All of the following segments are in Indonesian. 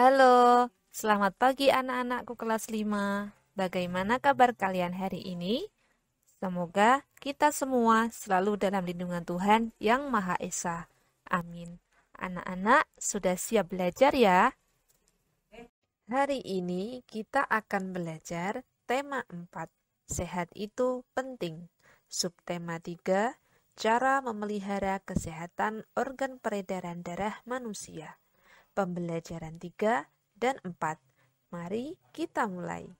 Halo, selamat pagi anak-anakku kelas 5. Bagaimana kabar kalian hari ini? Semoga kita semua selalu dalam lindungan Tuhan yang Maha Esa. Amin. Anak-anak sudah siap belajar ya? Hari ini kita akan belajar tema 4. Sehat itu penting. Subtema 3. Cara memelihara kesehatan organ peredaran darah manusia. Pembelajaran 3 dan 4. Mari kita mulai.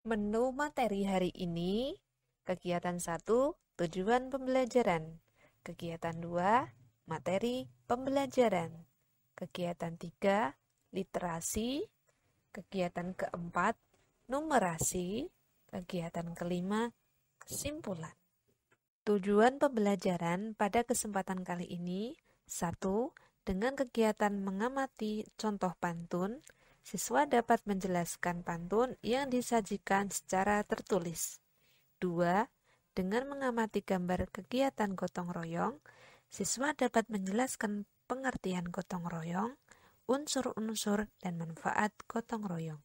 Menu materi hari ini, kegiatan 1, tujuan pembelajaran. Kegiatan 2, materi pembelajaran. Kegiatan 3, literasi. Kegiatan keempat, numerasi. Kegiatan kelima, kesimpulan. Tujuan pembelajaran pada kesempatan kali ini, 1. Dengan kegiatan mengamati contoh pantun, siswa dapat menjelaskan pantun yang disajikan secara tertulis. 2. Dengan mengamati gambar kegiatan gotong royong, siswa dapat menjelaskan pengertian gotong royong, unsur-unsur dan manfaat gotong royong.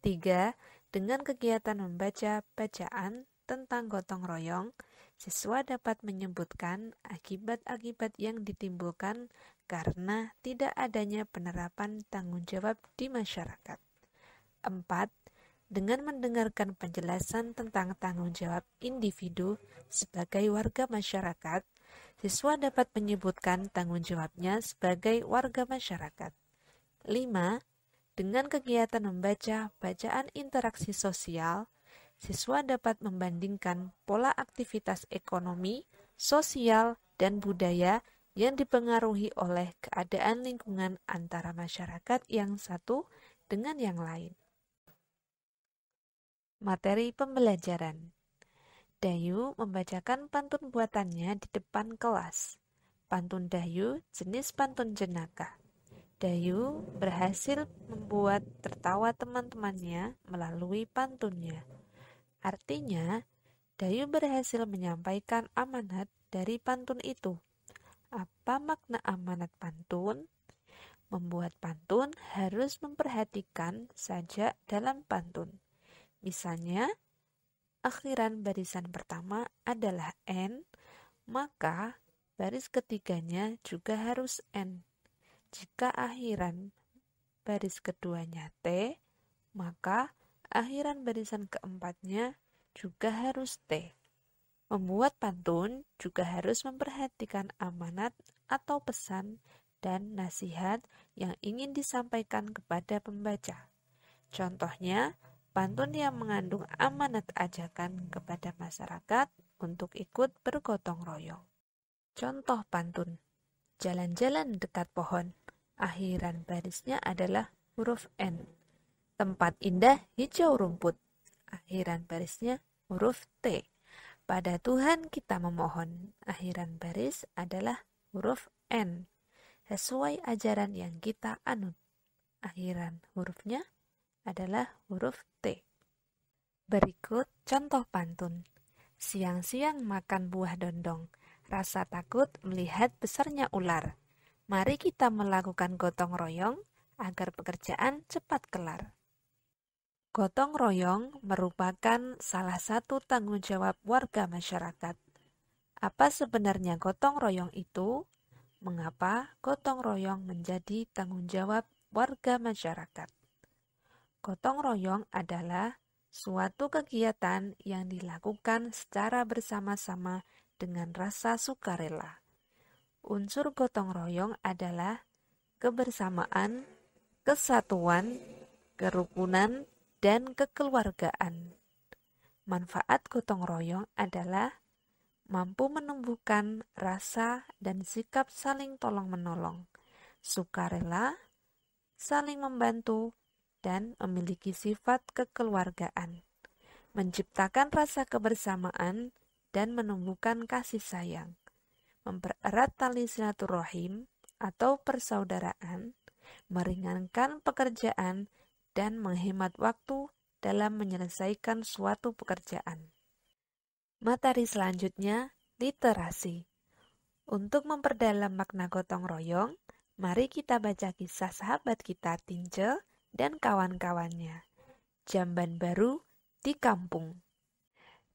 3. Dengan kegiatan membaca bacaan tentang gotong royong, siswa dapat menyebutkan akibat-akibat yang ditimbulkan karena tidak adanya penerapan tanggung jawab di masyarakat. 4. Dengan mendengarkan penjelasan tentang tanggung jawab individu sebagai warga masyarakat, siswa dapat menyebutkan tanggung jawabnya sebagai warga masyarakat. 5. Dengan kegiatan membaca bacaan interaksi sosial, siswa dapat membandingkan pola aktivitas ekonomi, sosial, dan budaya yang dipengaruhi oleh keadaan lingkungan antara masyarakat yang satu dengan yang lain. Materi pembelajaran. Dayu membacakan pantun buatannya di depan kelas. Pantun Dayu jenis pantun jenaka. Dayu berhasil membuat tertawa teman-temannya melalui pantunnya. Artinya, Dayu berhasil menyampaikan amanat dari pantun itu. Apa makna amanat pantun? Membuat pantun harus memperhatikan sajak dalam pantun. Misalnya, akhiran barisan pertama adalah N, maka baris ketiganya juga harus N. Jika akhiran baris keduanya T, maka akhiran barisan keempatnya juga harus T. Membuat pantun juga harus memperhatikan amanat atau pesan dan nasihat yang ingin disampaikan kepada pembaca. Contohnya, pantun yang mengandung amanat ajakan kepada masyarakat untuk ikut bergotong royong. Contoh pantun, jalan-jalan dekat pohon, akhiran barisnya adalah huruf N. Tempat indah hijau rumput, akhiran barisnya huruf T. Pada Tuhan kita memohon, akhiran baris adalah huruf N. Sesuai ajaran yang kita anut, akhiran hurufnya adalah huruf T. Berikut contoh pantun. Siang-siang makan buah dondong, rasa takut melihat besarnya ular. Mari kita melakukan gotong royong agar pekerjaan cepat kelar. Gotong royong merupakan salah satu tanggung jawab warga masyarakat. Apa sebenarnya gotong royong itu? Mengapa gotong royong menjadi tanggung jawab warga masyarakat? Gotong royong adalah suatu kegiatan yang dilakukan secara bersama-sama dengan rasa sukarela. Unsur gotong royong adalah kebersamaan, kesatuan, kerukunan, dan kekeluargaan. Manfaat gotong royong adalah mampu menumbuhkan rasa dan sikap saling tolong-menolong, sukarela, saling membantu, dan memiliki sifat kekeluargaan, menciptakan rasa kebersamaan dan menumbuhkan kasih sayang, mempererat tali silaturahim atau persaudaraan, meringankan pekerjaan, dan menghemat waktu dalam menyelesaikan suatu pekerjaan. Materi selanjutnya, literasi. Untuk memperdalam makna gotong royong, Mari kita baca kisah sahabat kita Tince dan kawan-kawannya. Jamban baru di kampung.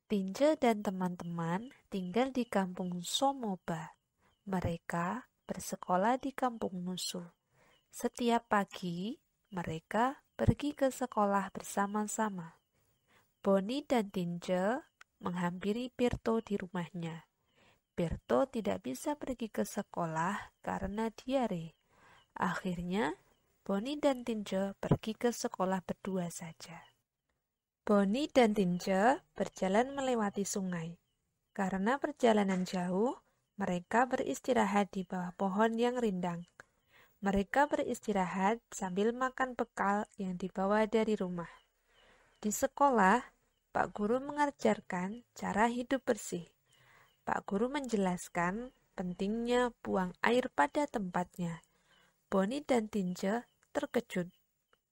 Tince dan teman-teman tinggal di kampung Somoba. Mereka bersekolah di kampung Nusu. Setiap pagi, mereka pergi ke sekolah bersama-sama. Boni dan Tince menghampiri Berto di rumahnya. Berto tidak bisa pergi ke sekolah karena diare. Akhirnya, Boni dan Tince pergi ke sekolah berdua saja. Boni dan Tince berjalan melewati sungai. Karena perjalanan jauh, mereka beristirahat di bawah pohon yang rindang. Mereka beristirahat sambil makan bekal yang dibawa dari rumah. Di sekolah, Pak Guru mengajarkan cara hidup bersih. Pak Guru menjelaskan pentingnya buang air pada tempatnya. Boni dan Tince terkejut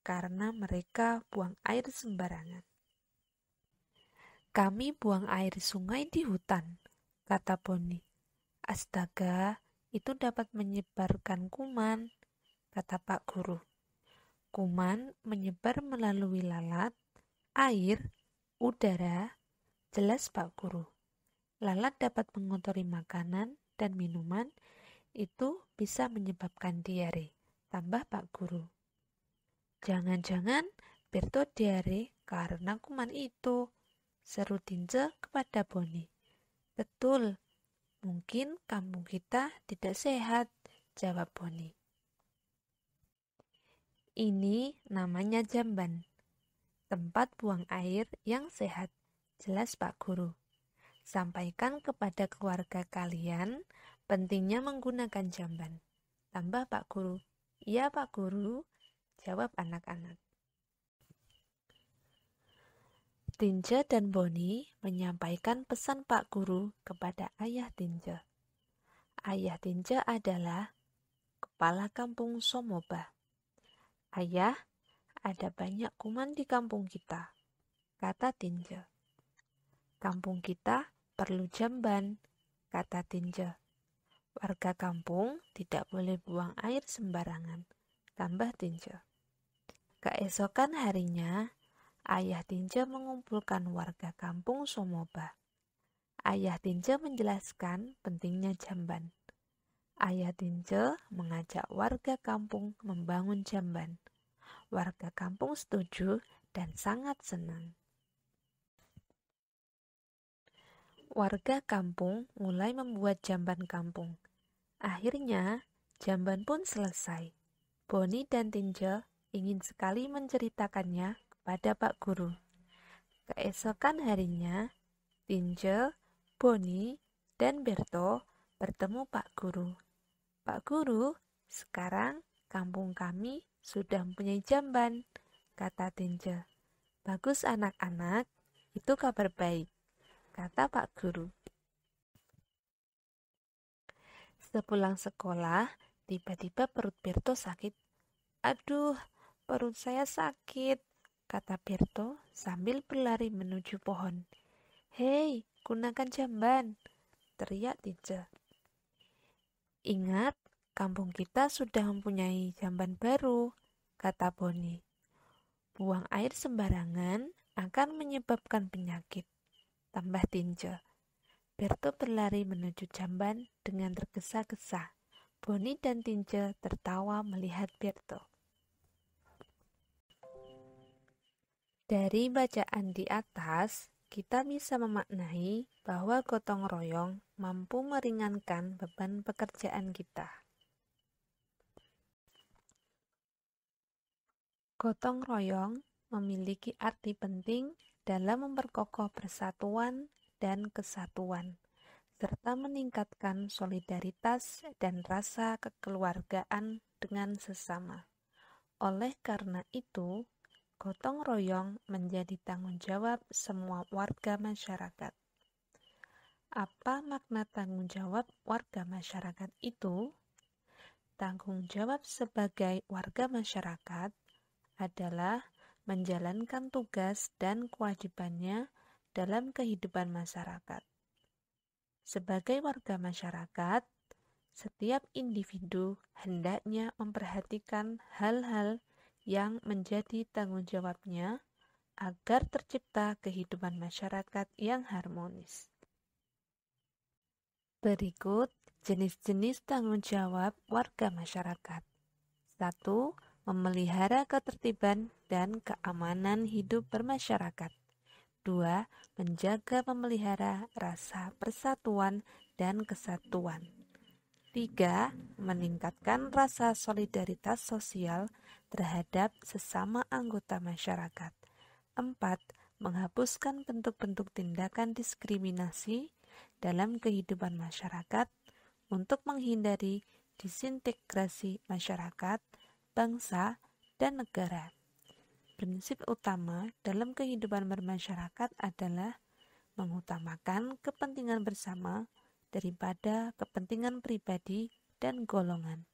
karena mereka buang air sembarangan. Kami buang air sungai di hutan, kata Boni. Astaga, itu dapat menyebarkan kuman, kata Pak Guru. Kuman menyebar melalui lalat, air, udara, jelas Pak Guru. Lalat dapat mengotori makanan dan minuman, itu bisa menyebabkan diare, tambah Pak Guru. Jangan-jangan Berto diare karena kuman itu, seru Tince kepada Boni. Betul, mungkin kampung kita tidak sehat, jawab Boni. Ini namanya jamban, tempat buang air yang sehat, jelas Pak Guru. Sampaikan kepada keluarga kalian pentingnya menggunakan jamban. Tambah Pak Guru. Iya Pak Guru, jawab anak-anak. Tince dan Boni menyampaikan pesan Pak Guru kepada ayah Tince. Ayah Tince adalah kepala kampung Somoba. Ayah, ada banyak kuman di kampung kita, kata Tince. Kampung kita perlu jamban, kata Tince. Warga kampung tidak boleh buang air sembarangan, tambah Tince. Keesokan harinya, ayah Tince mengumpulkan warga kampung Somoba. Ayah Tince menjelaskan pentingnya jamban. Ayah Tince mengajak warga kampung membangun jamban. Warga kampung setuju dan sangat senang. Warga kampung mulai membuat jamban kampung. Akhirnya, jamban pun selesai. Boni dan Tince ingin sekali menceritakannya kepada Pak Guru. Keesokan harinya, Tince, Boni, dan Berto bertemu Pak Guru. Pak Guru, sekarang kampung kami sudah mempunyai jamban, kata Tince. Bagus anak-anak, itu kabar baik, kata Pak Guru. Sepulang sekolah, tiba-tiba perut Berto sakit. Aduh, perut saya sakit, kata Berto sambil berlari menuju pohon. Hei, gunakan jamban, teriak Tince. Ingat, kampung kita sudah mempunyai jamban baru, kata Boni. Buang air sembarangan akan menyebabkan penyakit, tambah Tince. Berto berlari menuju jamban dengan tergesa-gesa. Boni dan Tince tertawa melihat Berto. Dari bacaan di atas, kita bisa memaknai bahwa gotong royong mampu meringankan beban pekerjaan kita. Gotong royong memiliki arti penting dalam memperkokoh persatuan dan kesatuan, serta meningkatkan solidaritas dan rasa kekeluargaan dengan sesama. Oleh karena itu, gotong royong menjadi tanggung jawab semua warga masyarakat. Apa makna tanggung jawab warga masyarakat itu? Tanggung jawab sebagai warga masyarakat adalah menjalankan tugas dan kewajibannya dalam kehidupan masyarakat. Sebagai warga masyarakat, Setiap individu hendaknya memperhatikan hal-hal yang menjadi tanggung jawabnya agar tercipta kehidupan masyarakat yang harmonis. Berikut jenis-jenis tanggung jawab warga masyarakat. 1. Memelihara ketertiban dan keamanan hidup bermasyarakat. 2. Menjaga memelihara rasa persatuan dan kesatuan. 3. Meningkatkan rasa solidaritas sosial terhadap sesama anggota masyarakat. 4. Menghapuskan bentuk-bentuk tindakan diskriminasi dalam kehidupan masyarakat untuk menghindari disintegrasi masyarakat, bangsa, dan negara. Prinsip utama dalam kehidupan bermasyarakat adalah mengutamakan kepentingan bersama daripada kepentingan pribadi dan golongan.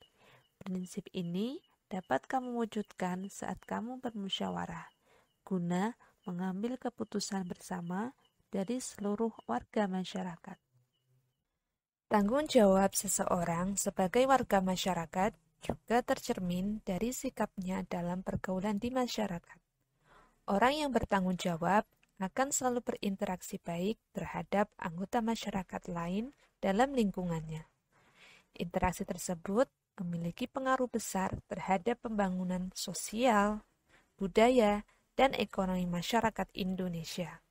Prinsip ini dapat kamu wujudkan saat kamu bermusyawarah, guna mengambil keputusan bersama dari seluruh warga masyarakat. Tanggung jawab seseorang sebagai warga masyarakat juga tercermin dari sikapnya dalam pergaulan di masyarakat. Orang yang bertanggung jawab akan selalu berinteraksi baik terhadap anggota masyarakat lain dalam lingkungannya. Interaksi tersebut memiliki pengaruh besar terhadap pembangunan sosial, budaya, dan ekonomi masyarakat Indonesia.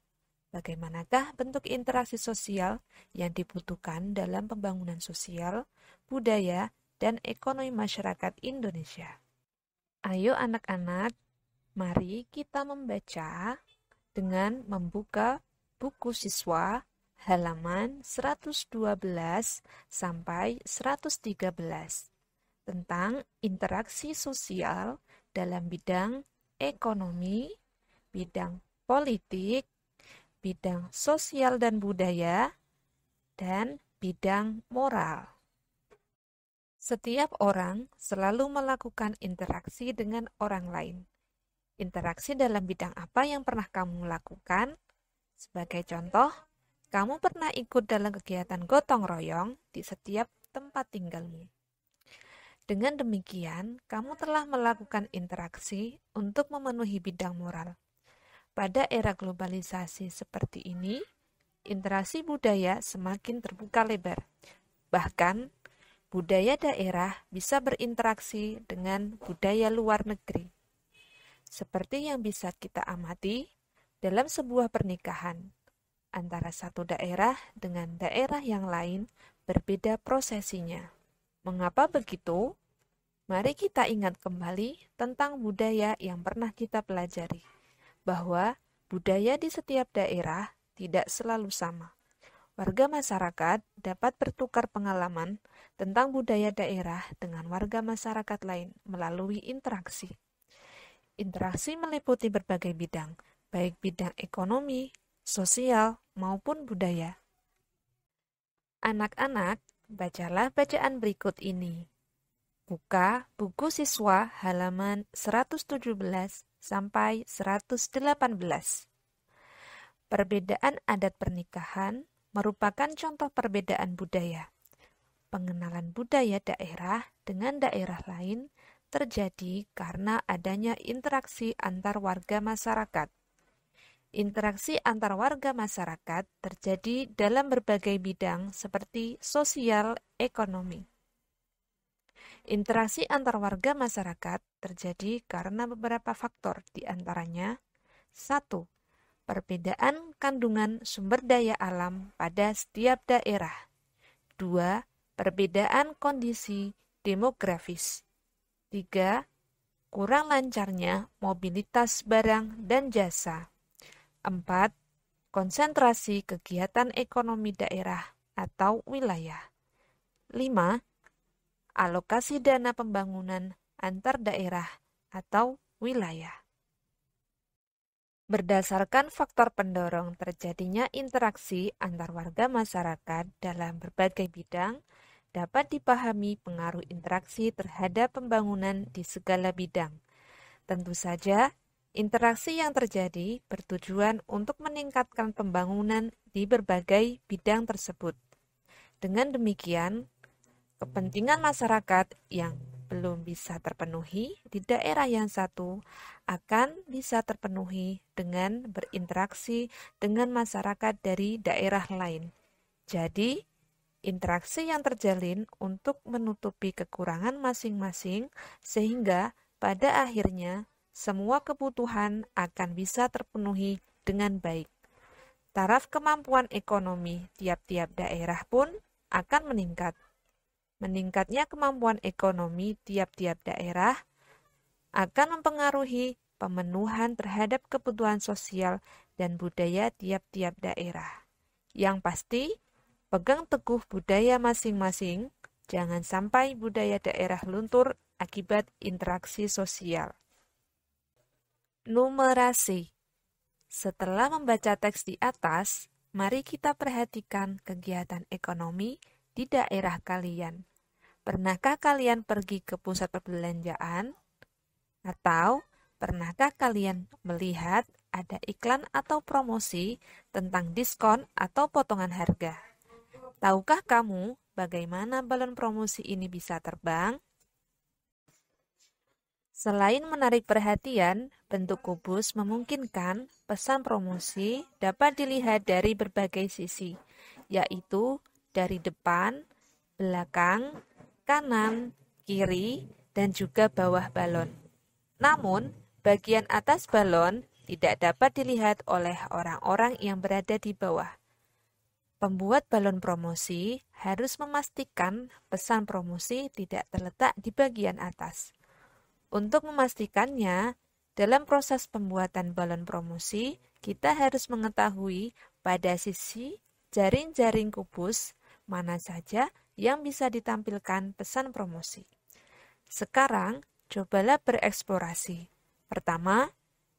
Bagaimanakah bentuk interaksi sosial yang dibutuhkan dalam pembangunan sosial, budaya, dan ekonomi masyarakat Indonesia? Ayo anak-anak, mari kita membaca dengan membuka buku siswa halaman 112 sampai 113 tentang interaksi sosial dalam bidang ekonomi, bidang politik, bidang sosial dan budaya, dan bidang moral. Setiap orang selalu melakukan interaksi dengan orang lain. Interaksi dalam bidang apa yang pernah kamu lakukan? Sebagai contoh, kamu pernah ikut dalam kegiatan gotong royong di setiap tempat tinggalmu. Dengan demikian, kamu telah melakukan interaksi untuk memenuhi bidang moral. Pada era globalisasi seperti ini, interaksi budaya semakin terbuka lebar. Bahkan, budaya daerah bisa berinteraksi dengan budaya luar negeri. Seperti yang bisa kita amati dalam sebuah pernikahan, antara satu daerah dengan daerah yang lain berbeda prosesinya. Mengapa begitu? Mari kita ingat kembali tentang budaya yang pernah kita pelajari, bahwa budaya di setiap daerah tidak selalu sama. Warga masyarakat dapat bertukar pengalaman tentang budaya daerah dengan warga masyarakat lain melalui interaksi. Interaksi meliputi berbagai bidang, baik bidang ekonomi, sosial, maupun budaya. Anak-anak, bacalah bacaan berikut ini. Buka buku siswa halaman 117 sampai 118. Perbedaan adat pernikahan merupakan contoh perbedaan budaya. Pengenalan budaya daerah dengan daerah lain terjadi karena adanya interaksi antar warga masyarakat. Interaksi antar warga masyarakat terjadi dalam berbagai bidang seperti sosial, ekonomi. Interaksi antar warga masyarakat terjadi karena beberapa faktor, di antaranya 1. Perbedaan kandungan sumber daya alam pada setiap daerah. 2. Perbedaan kondisi demografis. 3. Kurang lancarnya mobilitas barang dan jasa. 4. Konsentrasi kegiatan ekonomi daerah atau wilayah. 5. Alokasi dana pembangunan antar daerah atau wilayah. Berdasarkan faktor pendorong terjadinya interaksi antar warga masyarakat dalam berbagai bidang, dapat dipahami pengaruh interaksi terhadap pembangunan di segala bidang. Tentu saja, interaksi yang terjadi bertujuan untuk meningkatkan pembangunan di berbagai bidang tersebut. Dengan demikian, kepentingan masyarakat yang belum bisa terpenuhi di daerah yang satu akan bisa terpenuhi dengan berinteraksi dengan masyarakat dari daerah lain. Jadi, interaksi yang terjalin untuk menutupi kekurangan masing-masing sehingga pada akhirnya semua kebutuhan akan bisa terpenuhi dengan baik. Taraf kemampuan ekonomi tiap-tiap daerah pun akan meningkat. Meningkatnya kemampuan ekonomi tiap-tiap daerah akan mempengaruhi pemenuhan terhadap kebutuhan sosial dan budaya tiap-tiap daerah. Yang pasti, pegang teguh budaya masing-masing, jangan sampai budaya daerah luntur akibat interaksi sosial. Numerasi. Setelah membaca teks di atas, mari kita perhatikan kegiatan ekonomi di daerah kalian. Pernahkah kalian pergi ke pusat perbelanjaan? Atau pernahkah kalian melihat ada iklan atau promosi tentang diskon atau potongan harga? Tahukah kamu bagaimana balon promosi ini bisa terbang? Selain menarik perhatian, bentuk kubus memungkinkan pesan promosi dapat dilihat dari berbagai sisi, yaitu dari depan, belakang, kanan, kiri, dan juga bawah balon. Namun, bagian atas balon tidak dapat dilihat oleh orang-orang yang berada di bawah. Pembuat balon promosi harus memastikan pesan promosi tidak terletak di bagian atas. Untuk memastikannya, dalam proses pembuatan balon promosi, kita harus mengetahui pada sisi jaring-jaring kubus mana saja yang bisa ditampilkan pesan promosi. Sekarang, cobalah bereksplorasi. Pertama,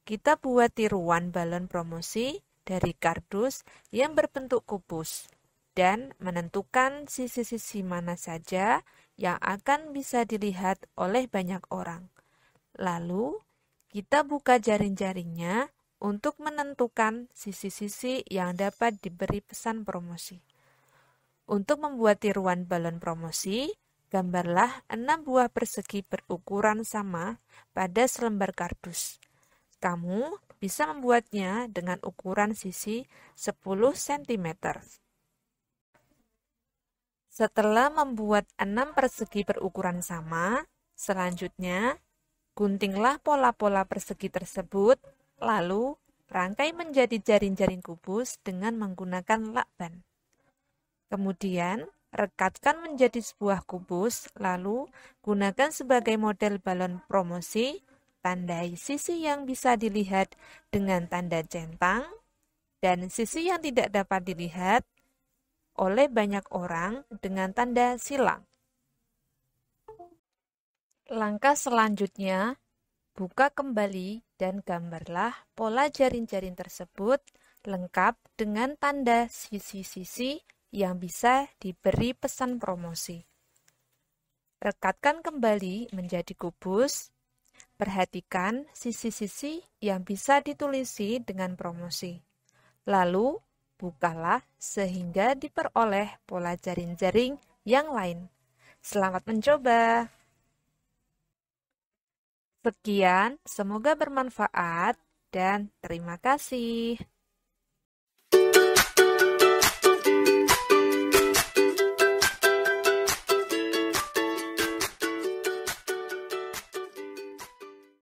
kita buat tiruan balon promosi dari kardus yang berbentuk kubus dan menentukan sisi-sisi mana saja yang akan bisa dilihat oleh banyak orang. Lalu, kita buka jaring-jaringnya untuk menentukan sisi-sisi yang dapat diberi pesan promosi. Untuk membuat tiruan balon promosi, gambarlah 6 buah persegi berukuran sama pada selembar kardus. Kamu bisa membuatnya dengan ukuran sisi 10 cm. Setelah membuat 6 persegi berukuran sama, selanjutnya guntinglah pola-pola persegi tersebut, lalu rangkai menjadi jaring-jaring kubus dengan menggunakan lakban. Kemudian, rekatkan menjadi sebuah kubus, lalu gunakan sebagai model balon promosi, tandai sisi yang bisa dilihat dengan tanda centang, dan sisi yang tidak dapat dilihat oleh banyak orang dengan tanda silang. Langkah selanjutnya, buka kembali dan gambarlah pola jaring-jaring tersebut lengkap dengan tanda sisi-sisi yang bisa diberi pesan promosi. Rekatkan kembali menjadi kubus. Perhatikan sisi-sisi yang bisa ditulisi dengan promosi. Lalu, bukalah sehingga diperoleh pola jaring-jaring yang lain. Selamat mencoba! Sekian, semoga bermanfaat dan terima kasih.